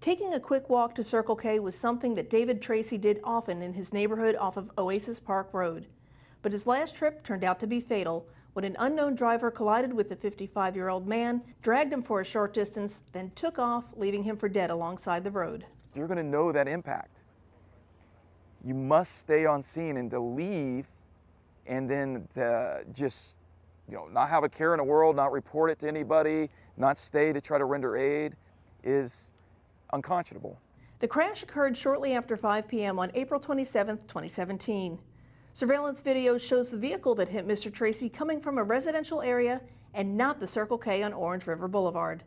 Taking a quick walk to Circle K was something that David Tracy did often in his neighborhood off of Oasis Park Road. But his last trip turned out to be fatal when an unknown driver collided with the 55-year-old man, dragged him for a short distance, then took off, leaving him for dead alongside the road. You're going to know that impact. You must stay on scene, and to leave and then to just, not have a care in the world, not report it to anybody, not stay to try to render aid is unconscionable. The crash occurred shortly after 5 p.m. on April 27, 2017. Surveillance video shows the vehicle that hit Mr. Tracy coming from a residential area and not the Circle K on Orange River Boulevard.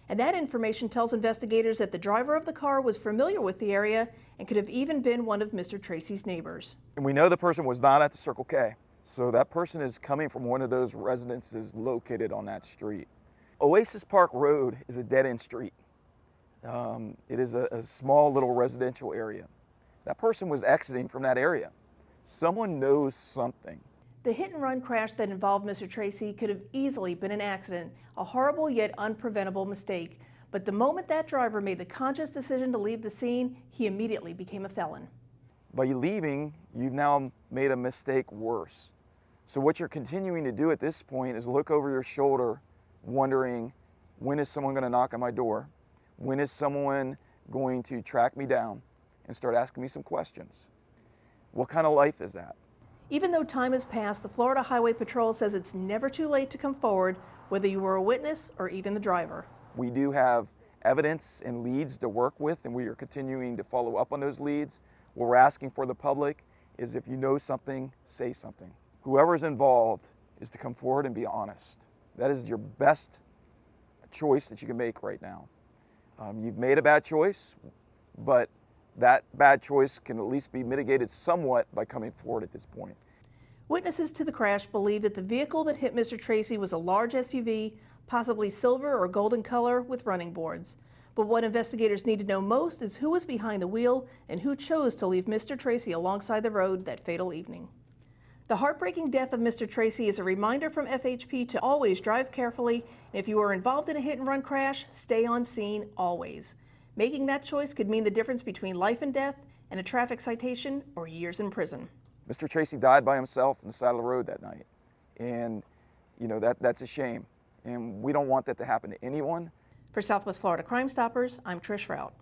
And that information tells investigators that the driver of the car was familiar with the area and could have even been one of Mr. Tracy's neighbors. And we know the person was not at the Circle K, so that person is coming from one of those residences located on that street. Oasis Park Road is a dead-end street. It is a small little residential area. That person was exiting from that area. Someone knows something. The hit-and-run crash that involved Mr. Tracy could have easily been an accident, a horrible yet unpreventable mistake. But the moment that driver made the conscious decision to leave the scene, he immediately became a felon. By leaving, you've now made a mistake worse. So what you're continuing to do at this point is look over your shoulder, wondering, when is someone going to knock on my door? When is someone going to track me down and start asking me some questions? What kind of life is that? Even though time has passed, the Florida Highway Patrol says it's never too late to come forward, whether you were a witness or even the driver. We do have evidence and leads to work with, and we are continuing to follow up on those leads. What we're asking for the public is, if you know something, say something. Whoever's involved is to come forward and be honest. That is your best choice that you can make right now. You've made a bad choice, but that bad choice can at least be mitigated somewhat by coming forward at this point. Witnesses to the crash believe that the vehicle that hit Mr. Tracy was a large SUV, possibly silver or golden color with running boards. But what investigators need to know most is who was behind the wheel and who chose to leave Mr. Tracy alongside the road that fatal evening. The heartbreaking death of Mr. Tracy is a reminder from FHP to always drive carefully, and if you are involved in a hit-and-run crash, stay on scene always. Making that choice could mean the difference between life and death and a traffic citation or years in prison. Mr. Tracy died by himself on the side of the road that night, and that's a shame, and we don't want that to happen to anyone. For Southwest Florida Crime Stoppers, I'm Trish Rout.